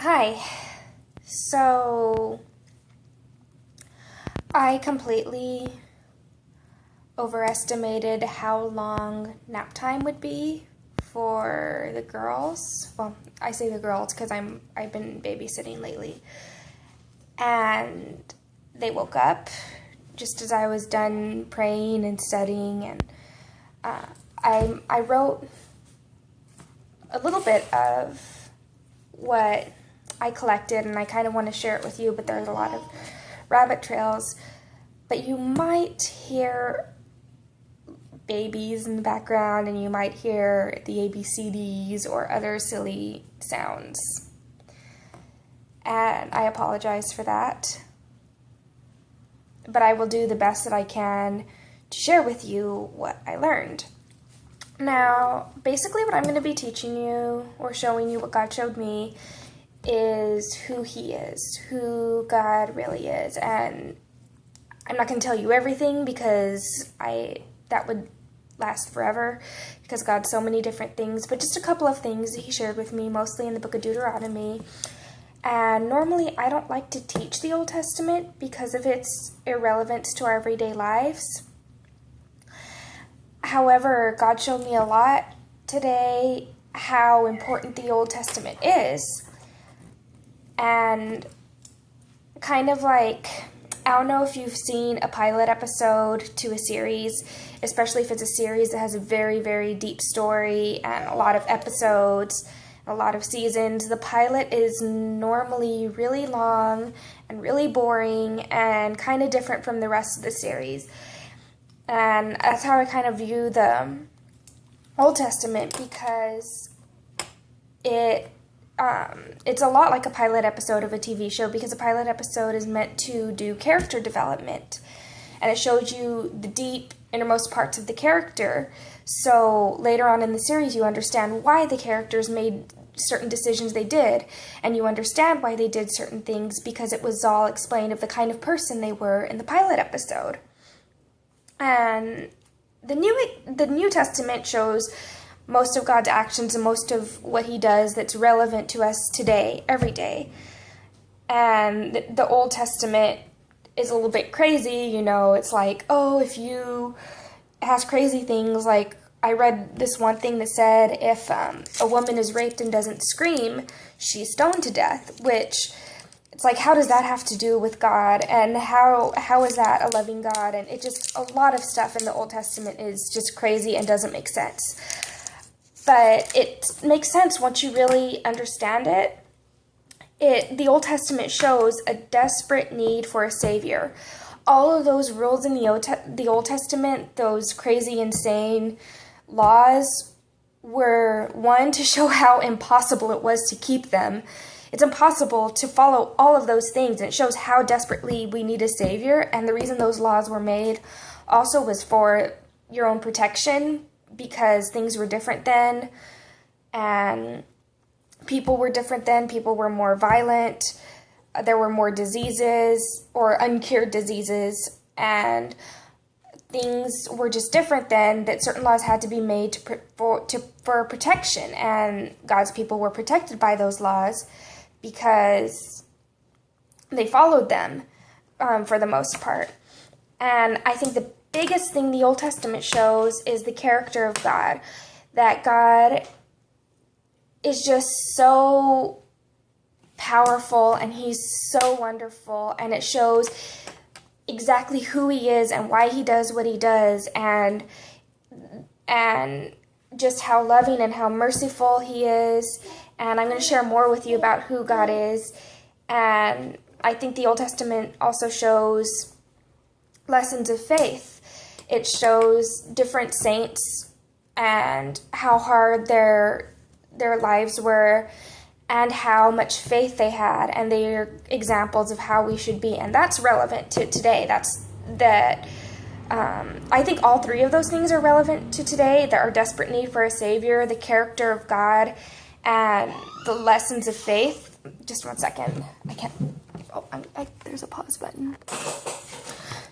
Hi. So, I completely overestimated how long nap time would be for the girls. Well, I say the girls because I've been babysitting lately. And they woke up just as I was done praying and studying, and I wrote a little bit of what I collected, and I kind of want to share it with you, but there's a lot of rabbit trails. But you might hear babies in the background, and you might hear the ABCDs or other silly sounds. And I apologize for that. But I will do the best that I can to share with you what I learned. Now, basically what I'm going to be teaching you or showing you what God showed me is who He is, who God really is. And I'm not going to tell you everything because that would last forever because God's so many different things, but just a couple of things that He shared with me, mostly in the book of Deuteronomy. And normally I don't like to teach the Old Testament because of its irrelevance to our everyday lives. However, God showed me a lot today how important the Old Testament is. And kind of like, I don't know if you've seen a pilot episode to a series, especially if it's a series that has a very, very deep story and a lot of episodes, a lot of seasons. The pilot is normally really long and really boring and kind of different from the rest of the series. And that's how I kind of view the Old Testament, because it's a lot like a pilot episode of a TV show, because a pilot episode is meant to do character development, and it shows you the deep innermost parts of the character, so later on in the series you understand why the characters made certain decisions they did, and you understand why they did certain things because it was all explained of the kind of person they were in the pilot episode. And the New Testament shows most of God's actions and most of what He does that's relevant to us today, every day. And the Old Testament is a little bit crazy, it's like, if you ask crazy things, like I read this one thing that said if a woman is raped and doesn't scream, she's stoned to death, which it's like, how does that have to do with God, and how is that a loving God? And it just, a lot of stuff in the Old Testament is just crazy and doesn't make sense. But it makes sense once you really understand it. The Old Testament shows a desperate need for a Savior. All of those rules in the Old Testament, those crazy, insane laws, were, one, to show how impossible it was to keep them. It's impossible to follow all of those things, and it shows how desperately we need a Savior. And the reason those laws were made also was for your own protection, because things were different then, and people were different then. People were more violent. There were more diseases or uncured diseases, and things were just different then, that certain laws had to be made for protection, and God's people were protected by those laws because they followed them for the most part. And I think the biggest thing the Old Testament shows is the character of God, that God is just so powerful and He's so wonderful, and it shows exactly who He is and why He does what He does, and just how loving and how merciful He is. And I'm going to share more with you about who God is. And I think the Old Testament also shows lessons of faith. It shows different saints and how hard their lives were and how much faith they had, and they're examples of how we should be. And that's relevant to today. I think all three of those things are relevant to today. Our desperate need for a Savior, the character of God, and the lessons of faith. Just one second. I can't. There's a pause button.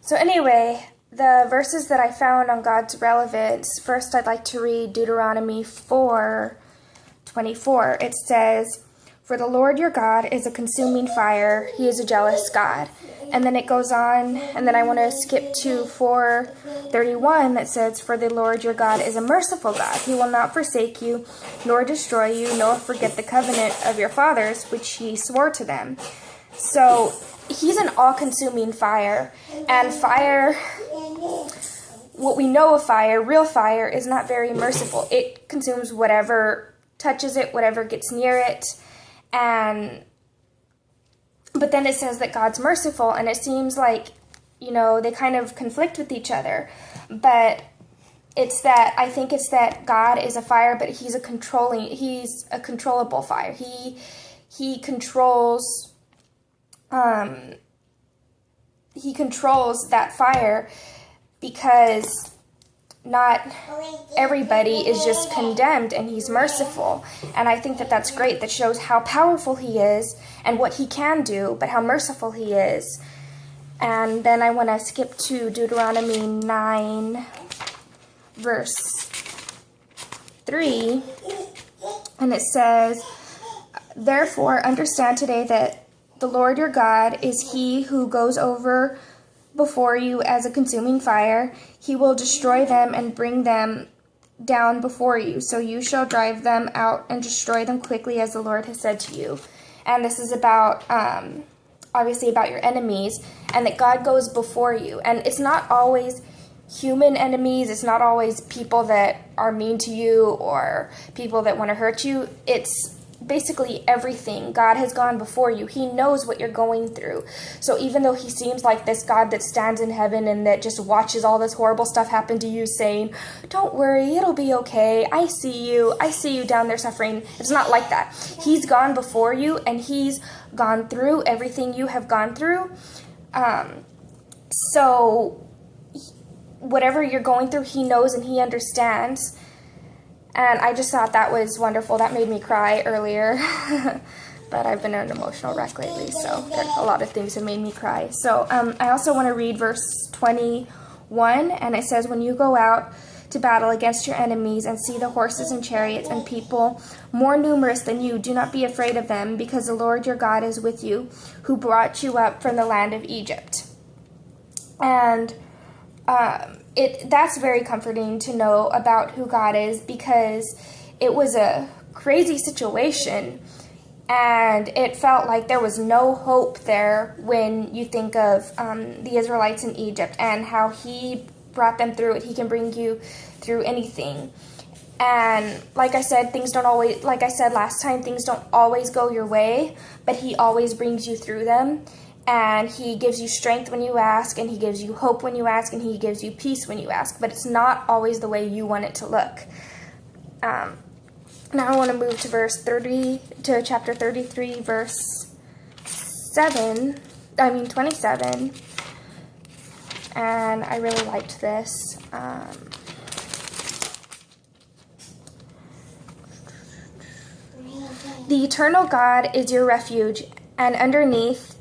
So anyway, the verses that I found on God's relevance, first I'd like to read Deuteronomy 4:24. It says, For the Lord your God is a consuming fire. He is a jealous God. And then it goes on, and then I want to skip to 4:31 that says, For the Lord your God is a merciful God. He will not forsake you, nor destroy you, nor forget the covenant of your fathers, which he swore to them. So he's an all-consuming fire. And fire, what we know of fire, real fire, is not very merciful. It consumes whatever touches it, whatever gets near it. But then it says that God's merciful, and it seems like, they kind of conflict with each other. But I think it's that God is a fire, but he's a controllable fire. He controls that fire, because not everybody is just condemned, and he's merciful. And I think that that's great. That shows how powerful he is and what he can do, but how merciful he is. And then I want to skip to Deuteronomy 9, verse 3. And it says, Therefore understand today that the Lord your God is he who goes over before you as a consuming fire. He will destroy them and bring them down before you. So you shall drive them out and destroy them quickly, as the Lord has said to you. And this is about, obviously about your enemies, and that God goes before you. And it's not always human enemies. It's not always people that are mean to you or people that want to hurt you. It's basically everything. God has gone before you. He knows what you're going through. So even though he seems like this God that stands in heaven and that just watches all this horrible stuff happen to you, saying, don't worry, it'll be okay. I see you down there suffering. It's not like that. He's gone before you, and he's gone through everything you have gone through. So whatever you're going through, he knows and he understands. And I just thought that was wonderful. That made me cry earlier. But I've been an emotional wreck lately, so a lot of things have made me cry. So I also want to read verse 21, and it says, When you go out to battle against your enemies and see the horses and chariots and people more numerous than you, do not be afraid of them, because the Lord your God is with you, who brought you up from the land of Egypt. And that's very comforting to know about who God is, because it was a crazy situation, and it felt like there was no hope there when you think of the Israelites in Egypt and how he brought them through it. He can bring you through anything. And like I said last time, things don't always go your way, but he always brings you through them. And he gives you strength when you ask, and he gives you hope when you ask, and he gives you peace when you ask. But it's not always the way you want it to look. Now I want to move to chapter 33, verse 27. And I really liked this. The eternal God is your refuge, and underneath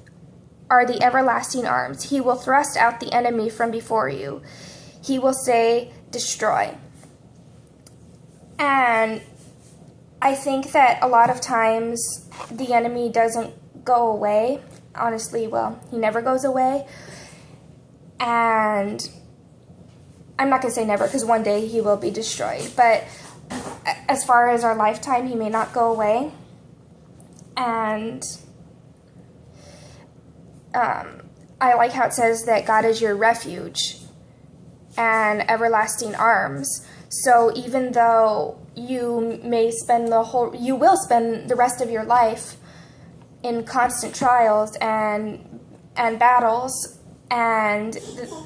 are the everlasting arms. He will thrust out the enemy from before you. He will say, destroy. And I think that a lot of times the enemy doesn't go away. Honestly, he never goes away. And I'm not going to say never, because one day he will be destroyed. But as far as our lifetime, he may not go away. And I like how it says that God is your refuge and everlasting arms. So even though you will spend the rest of your life in constant trials and battles, and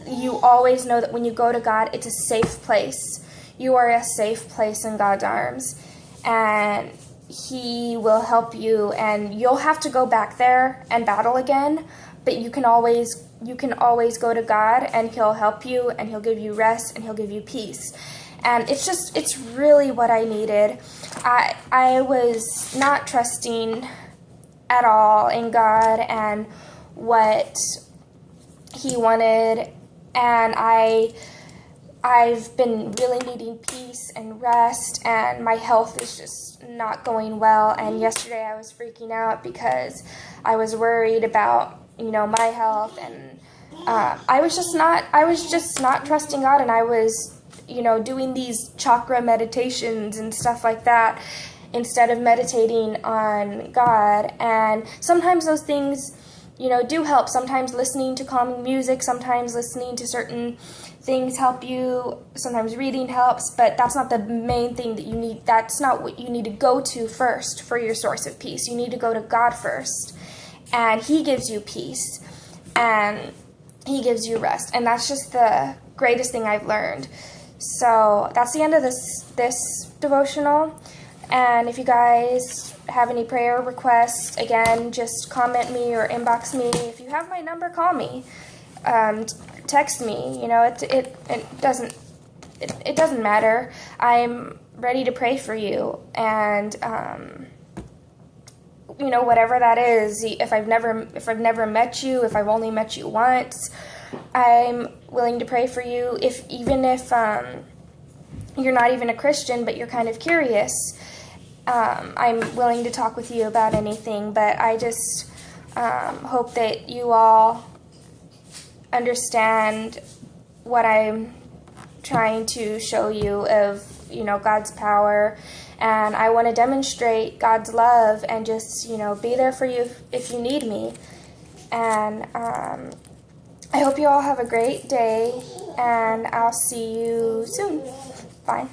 you always know that when you go to God, it's a safe place. You are a safe place in God's arms, and he will help you, and you'll have to go back there and battle again. But you can always go to God, and he'll help you, and he'll give you rest, and he'll give you peace. And it's really what I needed. I was not trusting at all in God and what he wanted, and I I've been really needing peace and rest, and my health is just not going well. And yesterday I was freaking out because I was worried about, my health, and I was just not trusting God, and I was, doing these chakra meditations and stuff like that instead of meditating on God. And sometimes those things, do help. Sometimes listening to calming music, sometimes listening to certain things help you, sometimes reading helps, but that's not the main thing that you need. That's not what you need to go to first for your source of peace. You need to go to God first, and He gives you peace, and He gives you rest, and that's just the greatest thing I've learned. So that's the end of this devotional. And if you guys have any prayer requests, again, just comment me or inbox me. If you have my number, call me. Text me. It doesn't matter. I'm ready to pray for you, and whatever that is. If I've never met you, if I've only met you once, I'm willing to pray for you. Even if you're not even a Christian, but you're kind of curious, I'm willing to talk with you about anything. But I just hope that you all understand what I'm trying to show you of, God's power. And I want to demonstrate God's love and just, be there for you if you need me. And I hope you all have a great day, and I'll see you soon. Bye.